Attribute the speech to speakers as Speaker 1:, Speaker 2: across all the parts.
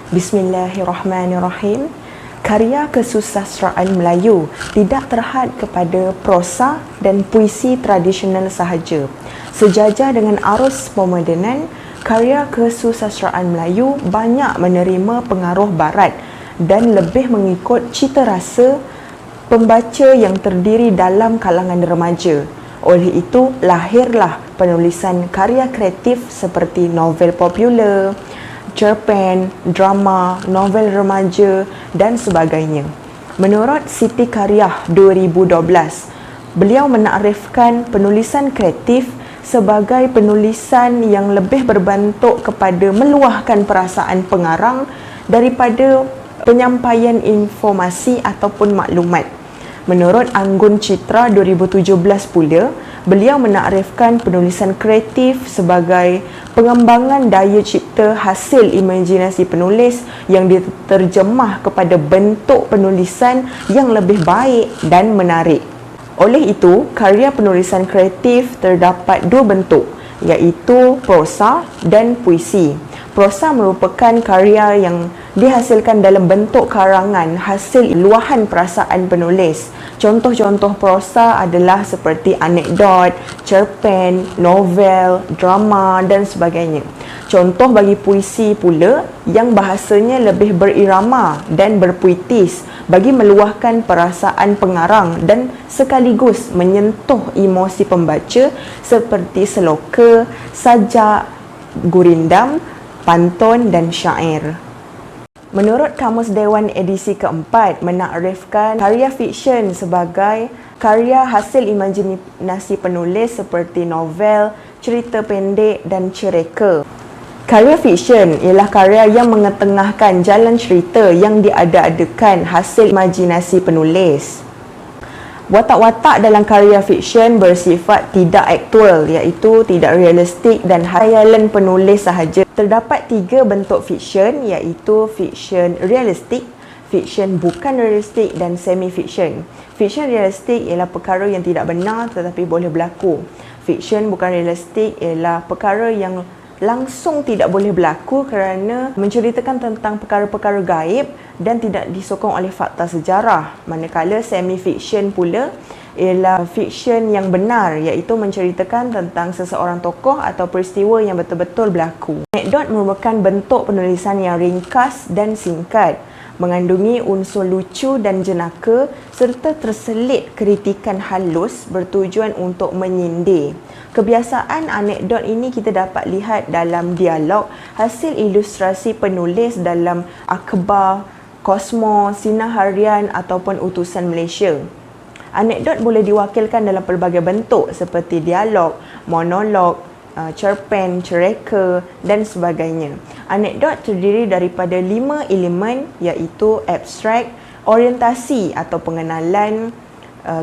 Speaker 1: Bismillahirrahmanirrahim. Karya kesusastraan Melayu tidak terhad kepada prosa dan puisi tradisional sahaja. Sejajar dengan arus pemodenan, karya kesusastraan Melayu banyak menerima pengaruh barat dan lebih mengikut cita rasa pembaca yang terdiri dalam kalangan remaja. Oleh itu, lahirlah penulisan karya kreatif seperti novel popular, cerpen, drama, novel remaja dan sebagainya. Menurut Siti Karyah 2012, beliau menakrifkan penulisan kreatif sebagai penulisan yang lebih berbentuk kepada meluahkan perasaan pengarang daripada penyampaian informasi ataupun maklumat. Menurut Anggun Citra 2017 pula, beliau menakrifkan penulisan kreatif sebagai pengembangan daya cipta hasil imajinasi penulis yang diterjemah kepada bentuk penulisan yang lebih baik dan menarik. Oleh itu, karya penulisan kreatif terdapat dua bentuk, iaitu prosa dan puisi. Prosa merupakan karya yang dihasilkan dalam bentuk karangan hasil luahan perasaan penulis. Contoh-contoh prosa adalah seperti anekdot, cerpen, novel, drama dan sebagainya. Contoh bagi puisi pula yang bahasanya lebih berirama dan berpuitis bagi meluahkan perasaan pengarang dan sekaligus menyentuh emosi pembaca seperti seloka, sajak, gurindam, pantun dan syair. Menurut Kamus Dewan edisi keempat, menakrifkan karya fiksyen sebagai karya hasil imajinasi penulis seperti novel, cerita pendek dan cereka. Karya fiksyen ialah karya yang mengetengahkan jalan cerita yang diada-adakan hasil imajinasi penulis. Watak-watak dalam karya fiksyen bersifat tidak aktual, iaitu tidak realistik dan khayalan penulis sahaja. Terdapat tiga bentuk fiksyen, iaitu fiksyen realistik, fiksyen bukan realistik dan semi-fiksyen. Fiksyen realistik ialah perkara yang tidak benar tetapi boleh berlaku. Fiksyen bukan realistik ialah perkara yang langsung tidak boleh berlaku kerana menceritakan tentang perkara-perkara gaib dan tidak disokong oleh fakta sejarah. Manakala semi-fiksyen pula ialah fiksyen yang benar, iaitu menceritakan tentang seseorang tokoh atau peristiwa yang betul-betul berlaku. Anekdot merupakan bentuk penulisan yang ringkas dan singkat, mengandungi unsur lucu dan jenaka serta terselit kritikan halus bertujuan untuk menyindir. Kebiasaan anekdot ini kita dapat lihat dalam dialog hasil ilustrasi penulis dalam akhbar, Kosmo, Sinar Harian ataupun Utusan Malaysia. Anekdot boleh diwakilkan dalam pelbagai bentuk seperti dialog, monolog, cerpen, cereka dan sebagainya. Anekdot terdiri daripada 5 elemen, iaitu abstrak, orientasi atau pengenalan,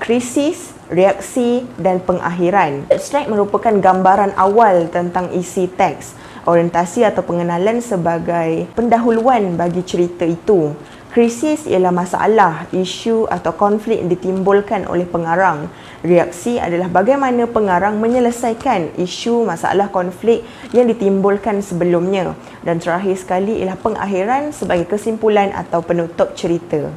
Speaker 1: krisis, reaksi dan pengakhiran. Abstrak merupakan gambaran awal tentang isi teks. Orientasi atau pengenalan sebagai pendahuluan bagi cerita itu. Krisis ialah masalah, isu atau konflik yang ditimbulkan oleh pengarang. Reaksi adalah bagaimana pengarang menyelesaikan isu, masalah, konflik yang ditimbulkan sebelumnya. Dan terakhir sekali ialah pengakhiran sebagai kesimpulan atau penutup cerita.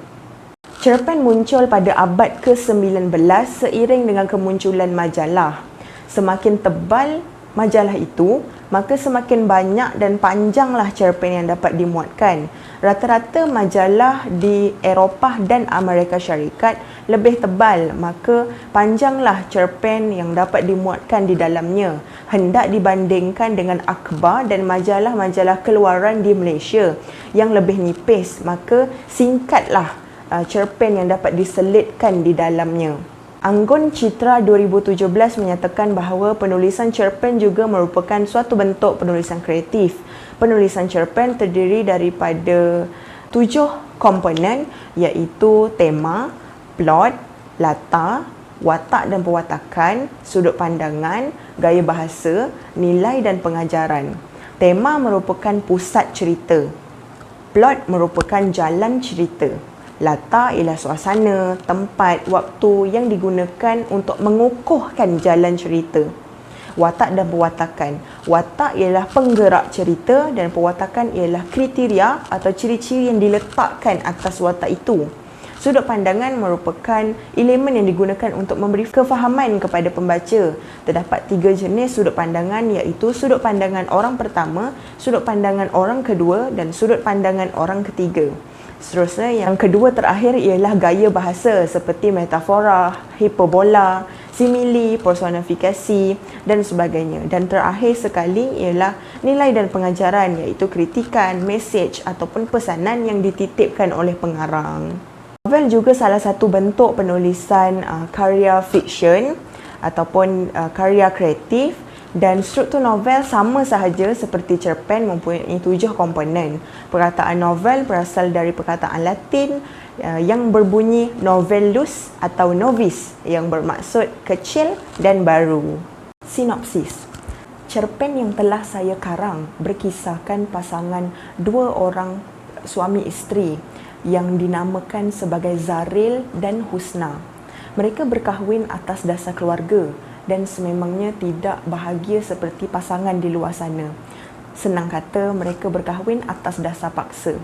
Speaker 1: Cerpen muncul pada abad ke-19 seiring dengan kemunculan majalah. Semakin tebal majalah itu, maka semakin banyak dan panjanglah cerpen yang dapat dimuatkan. Rata-rata majalah di Eropah dan Amerika Syarikat lebih tebal, maka panjanglah cerpen yang dapat dimuatkan di dalamnya. Hendak dibandingkan dengan akhbar dan majalah-majalah keluaran di Malaysia yang lebih nipis, maka singkatlah cerpen yang dapat diselitkan di dalamnya. Anggun Citra 2017 menyatakan bahawa penulisan cerpen juga merupakan suatu bentuk penulisan kreatif. Penulisan cerpen terdiri daripada 7 komponen, iaitu tema, plot, latar, watak dan pewatakan, sudut pandangan, gaya bahasa, nilai dan pengajaran. Tema merupakan pusat cerita. Plot merupakan jalan cerita. Latar ialah suasana, tempat, waktu yang digunakan untuk mengukuhkan jalan cerita. Watak dan pewatakan. Watak ialah penggerak cerita dan pewatakan ialah kriteria atau ciri-ciri yang diletakkan atas watak itu. Sudut pandangan merupakan elemen yang digunakan untuk memberi kefahaman kepada pembaca. Terdapat 3 jenis sudut pandangan, iaitu sudut pandangan orang pertama, sudut pandangan orang kedua dan sudut pandangan orang ketiga. Seterusnya, yang kedua terakhir ialah gaya bahasa seperti metafora, hiperbola, simili, personifikasi dan sebagainya. Dan terakhir sekali ialah nilai dan pengajaran, iaitu kritikan, mesej ataupun pesanan yang dititipkan oleh pengarang. Novel juga salah satu bentuk penulisan karya fiksyen ataupun karya kreatif, dan struktur novel sama sahaja seperti cerpen mempunyai 7 komponen. Perkataan novel berasal dari perkataan Latin yang berbunyi novellus atau novis yang bermaksud kecil dan baru. Sinopsis. Cerpen yang telah saya karang berkisahkan pasangan 2 orang suami isteri yang dinamakan sebagai Zaril dan Husna. Mereka berkahwin atas dasar keluarga dan sememangnya tidak bahagia seperti pasangan di luar sana. Senang kata, mereka berkahwin atas dasar paksa.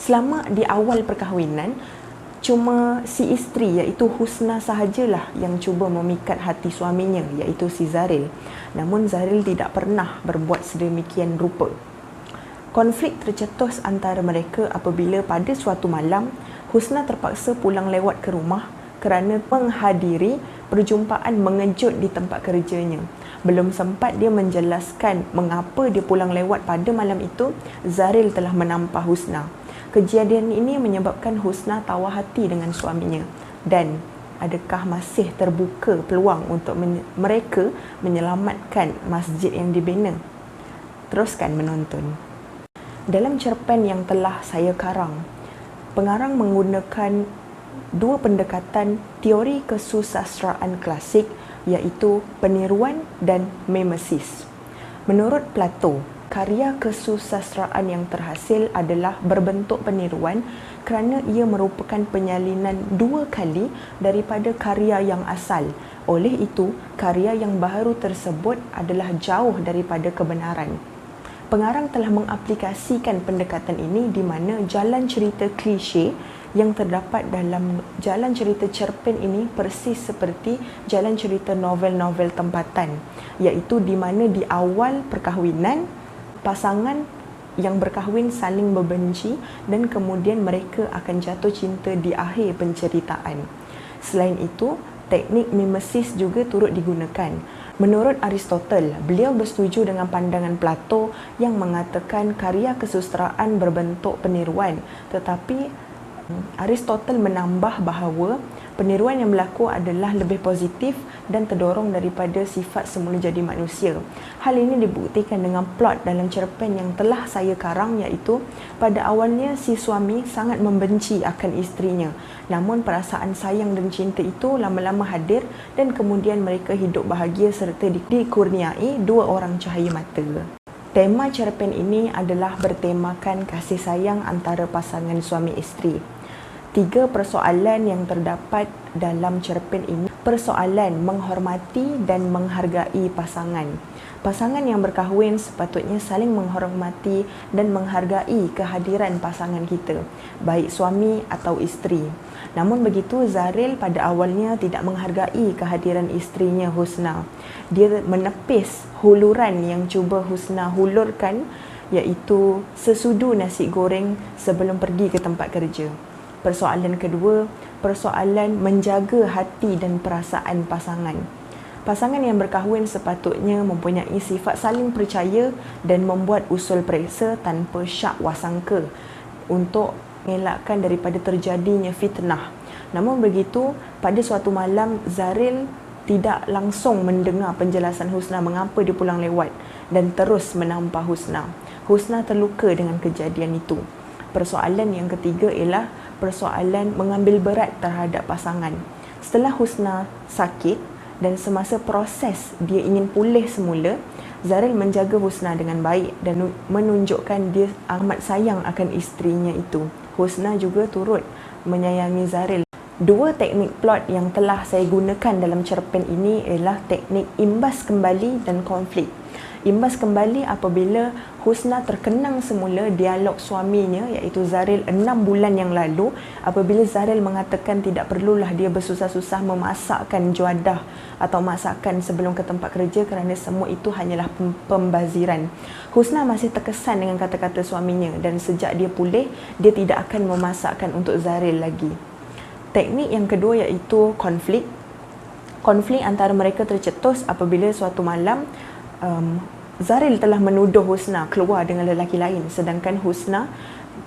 Speaker 1: Selama di awal perkahwinan, cuma si isteri iaitu Husna sahajalah yang cuba memikat hati suaminya, iaitu si Zaril. Namun Zaril tidak pernah berbuat sedemikian rupa. Konflik tercetus antara mereka apabila pada suatu malam Husna terpaksa pulang lewat ke rumah kerana menghadiri perjumpaan mengejut di tempat kerjanya. Belum sempat dia menjelaskan mengapa dia pulang lewat pada malam itu, Zaril telah menampar Husna. Kejadian ini menyebabkan Husna tawar hati dengan suaminya. Dan adakah masih terbuka peluang untuk mereka menyelamatkan masjid yang dibina? Teruskan menonton. Dalam cerpen yang telah saya karang, pengarang menggunakan 2 pendekatan teori kesusastraan klasik, iaitu peniruan dan mimesis. Menurut Plato, karya kesusastraan yang terhasil adalah berbentuk peniruan kerana ia merupakan penyalinan 2 kali daripada karya yang asal. Oleh itu, karya yang baru tersebut adalah jauh daripada kebenaran. Pengarang telah mengaplikasikan pendekatan ini di mana jalan cerita klise yang terdapat dalam jalan cerita cerpen ini persis seperti jalan cerita novel-novel tempatan, iaitu di mana di awal perkahwinan, pasangan yang berkahwin saling membenci dan kemudian mereka akan jatuh cinta di akhir penceritaan. Selain itu, teknik mimesis juga turut digunakan. Menurut Aristotle, beliau bersetuju dengan pandangan Plato yang mengatakan karya kesusastraan berbentuk peniruan, tetapi Aristotle menambah bahawa peniruan yang berlaku adalah lebih positif dan terdorong daripada sifat semula jadi manusia. Hal ini dibuktikan dengan plot dalam cerpen yang telah saya karang, iaitu pada awalnya si suami sangat membenci akan isterinya. Namun perasaan sayang dan cinta itu lama-lama hadir dan kemudian mereka hidup bahagia serta dikurniai 2 orang cahaya mata. Tema cerpen ini adalah bertemakan kasih sayang antara pasangan suami isteri. 3 persoalan yang terdapat dalam cerpen ini. Persoalan menghormati dan menghargai pasangan. Pasangan yang berkahwin sepatutnya saling menghormati dan menghargai kehadiran pasangan kita, baik suami atau isteri. Namun begitu, Zaril pada awalnya tidak menghargai kehadiran isterinya Husna. Dia menepis huluran yang cuba Husna hulurkan, iaitu sesudu nasi goreng sebelum pergi ke tempat kerja. Persoalan kedua, persoalan menjaga hati dan perasaan pasangan. Pasangan yang berkahwin sepatutnya mempunyai sifat saling percaya dan membuat usul periksa tanpa syak wasangka untuk mengelakkan daripada terjadinya fitnah. Namun begitu, pada suatu malam Zaril tidak langsung mendengar penjelasan Husna mengapa dia pulang lewat dan terus menampar Husna. Husna terluka dengan kejadian itu. Persoalan yang ketiga ialah persoalan mengambil berat terhadap pasangan. Setelah Husna sakit dan semasa proses dia ingin pulih semula, Zaril menjaga Husna dengan baik dan menunjukkan dia amat sayang akan isterinya itu. Husna juga turut menyayangi Zaril. Dua teknik plot yang telah saya gunakan dalam cerpen ini ialah teknik imbas kembali dan konflik. Imbas kembali apabila Husna terkenang semula dialog suaminya iaitu Zaril 6 bulan yang lalu apabila Zaril mengatakan tidak perlulah dia bersusah-susah memasakkan juadah atau masakan sebelum ke tempat kerja kerana semua itu hanyalah pembaziran. Husna masih terkesan dengan kata-kata suaminya dan sejak dia pulih, dia tidak akan memasakkan untuk Zaril lagi. Teknik yang kedua iaitu konflik. Konflik antara mereka tercetus apabila suatu malam Zaril telah menuduh Husna keluar dengan lelaki lain sedangkan Husna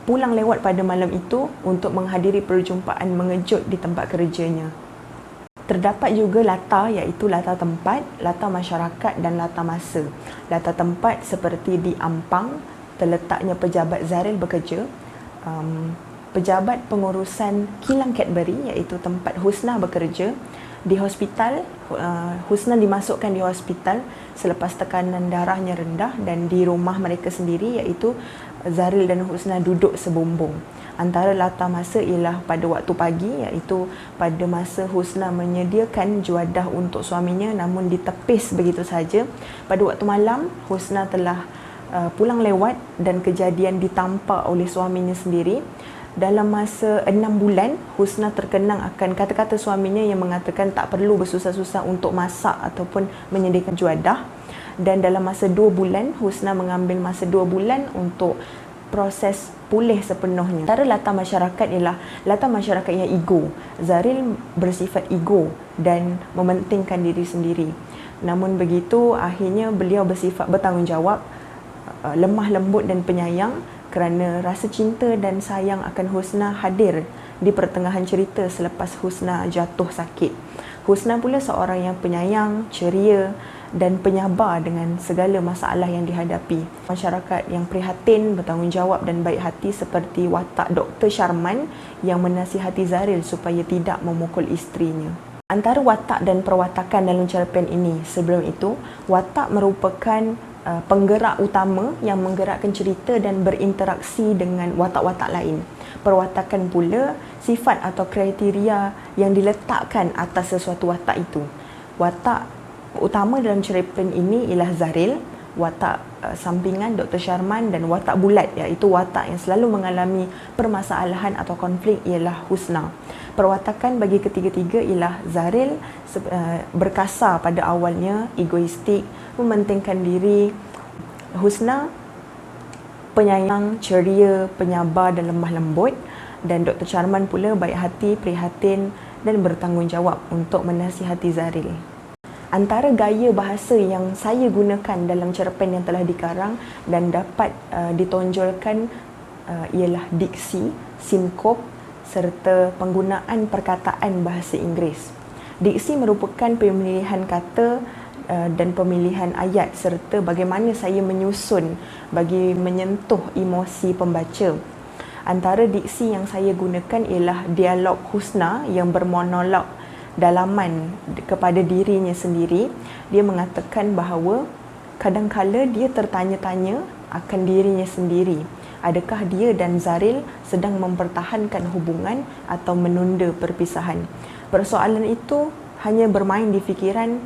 Speaker 1: pulang lewat pada malam itu untuk menghadiri perjumpaan mengejut di tempat kerjanya. Terdapat juga latar iaitu latar tempat, latar masyarakat dan latar masa. Latar tempat seperti di Ampang, terletaknya pejabat Zaril bekerja. Pejabat pengurusan kilang Cadbury iaitu tempat Husna bekerja. Di hospital, Husna dimasukkan di hospital selepas tekanan darahnya rendah dan di rumah mereka sendiri iaitu Zaril dan Husna duduk sebumbung. Antara latar masa ialah pada waktu pagi iaitu pada masa Husna menyediakan juadah untuk suaminya namun ditepis begitu saja. Pada waktu malam, Husna telah pulang lewat dan kejadian ditampak oleh suaminya sendiri. Dalam masa 6 bulan, Husna terkenang akan kata-kata suaminya yang mengatakan tak perlu bersusah-susah untuk masak ataupun menyediakan juadah. Dan dalam masa 2 bulan, Husna mengambil masa 2 bulan untuk proses pulih sepenuhnya. Antara latar masyarakat ialah latar masyarakat yang ego. Zaril bersifat ego dan mementingkan diri sendiri. Namun begitu, akhirnya beliau bersifat bertanggungjawab, lemah lembut dan penyayang kerana rasa cinta dan sayang akan Husna hadir di pertengahan cerita selepas Husna jatuh sakit. Husna pula seorang yang penyayang, ceria dan penyabar dengan segala masalah yang dihadapi. Masyarakat yang prihatin, bertanggungjawab dan baik hati seperti watak Dr. Sharman yang menasihati Zaril supaya tidak memukul isterinya. Antara watak dan perwatakan dalam cerpen ini, sebelum itu, watak merupakan penggerak utama yang menggerakkan cerita dan berinteraksi dengan watak-watak lain. Perwatakan pula sifat atau kriteria yang diletakkan atas sesuatu watak itu. Watak utama dalam cerpen ini ialah Zaril, watak sampingan Dr. Sharman dan watak bulat iaitu watak yang selalu mengalami permasalahan atau konflik ialah Husna. Perwatakan bagi ketiga-tiga ialah Zaril berkasar pada awalnya, egoistik, mementingkan diri. Husna penyayang, ceria, penyabar dan lemah lembut. Dan Dr. Sharman pula baik hati, prihatin dan bertanggungjawab untuk menasihati Zaril. Antara gaya bahasa yang saya gunakan dalam cerpen yang telah dikarang dan dapat ditonjolkan ialah diksi, sinkop serta penggunaan perkataan bahasa Inggeris. Diksi merupakan pemilihan kata dan pemilihan ayat serta bagaimana saya menyusun bagi menyentuh emosi pembaca. Antara diksi yang saya gunakan ialah dialog Husna yang bermonolog dalaman kepada dirinya sendiri. Dia mengatakan bahawa kadang-kala dia tertanya-tanya akan dirinya sendiri. Adakah dia dan Zaril sedang mempertahankan hubungan atau menunda perpisahan? Persoalan itu hanya bermain di fikiran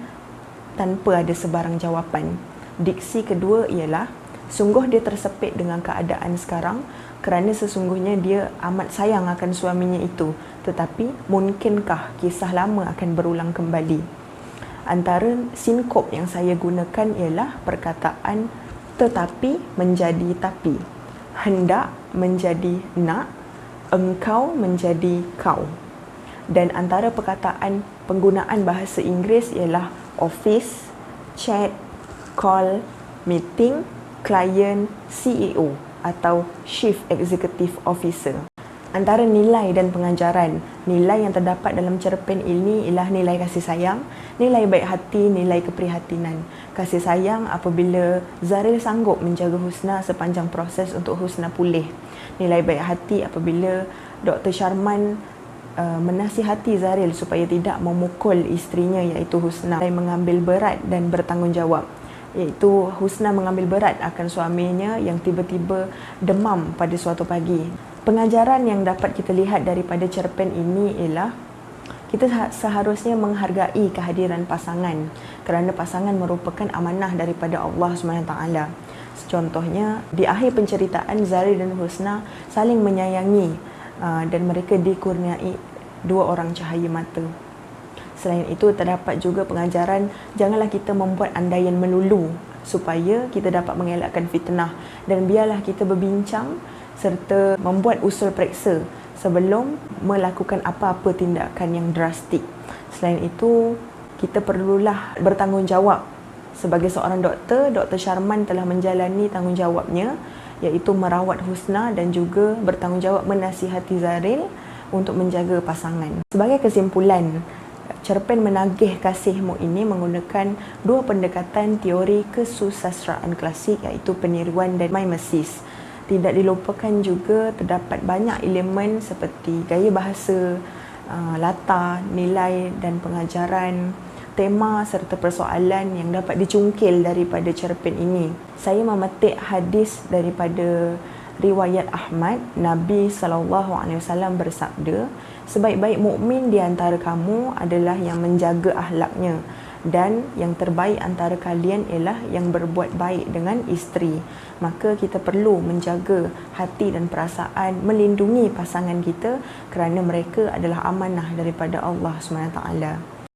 Speaker 1: tanpa ada sebarang jawapan. Diksi kedua ialah sungguh dia tersepit dengan keadaan sekarang kerana sesungguhnya dia amat sayang akan suaminya itu, tetapi mungkinkah kisah lama akan berulang kembali? Antara sinkop yang saya gunakan ialah perkataan tetapi menjadi tapi, hendak menjadi nak, engkau menjadi kau. Dan antara perkataan penggunaan bahasa Inggeris ialah office, chat, call, meeting, client, CEO atau Chief Executive Officer. Antara nilai dan pengajaran, nilai yang terdapat dalam cerpen ini ialah nilai kasih sayang, nilai baik hati, nilai keprihatinan. Kasih sayang apabila Zaril sanggup menjaga Husna sepanjang proses untuk Husna pulih. Nilai baik hati apabila Dr. Sharman menasihati Zaril supaya tidak memukul isterinya iaitu Husna. Nilai mengambil berat dan bertanggungjawab, iaitu Husna mengambil berat akan suaminya yang tiba-tiba demam pada suatu pagi. Pengajaran yang dapat kita lihat daripada cerpen ini ialah kita seharusnya menghargai kehadiran pasangan kerana pasangan merupakan amanah daripada Allah SWT. Contohnya, di akhir penceritaan Zaril dan Husna saling menyayangi dan mereka dikurniai 2 orang cahaya mata. Selain itu, terdapat juga pengajaran janganlah kita membuat andaian melulu supaya kita dapat mengelakkan fitnah, dan biarlah kita berbincang serta membuat usul periksa sebelum melakukan apa-apa tindakan yang drastik. Selain itu, kita perlulah bertanggungjawab. Sebagai seorang doktor, Dr. Sharman telah menjalani tanggungjawabnya, iaitu merawat Husna dan juga bertanggungjawab menasihati Zaril untuk menjaga pasangan. Sebagai kesimpulan, cerpen Menagih Kasihmu ini menggunakan 2 pendekatan teori kesusastraan klasik, iaitu peniruan dan mimesis. Tidak dilupakan juga terdapat banyak elemen seperti gaya bahasa, latar, nilai dan pengajaran, tema serta persoalan yang dapat dicungkil daripada cerpen ini. Saya memetik hadis daripada riwayat Ahmad, Nabi SAW bersabda, sebaik-baik mukmin di antara kamu adalah yang menjaga akhlaknya, dan yang terbaik antara kalian ialah yang berbuat baik dengan isteri. Maka kita perlu menjaga hati dan perasaan, melindungi pasangan kita kerana mereka adalah amanah daripada Allah SWT.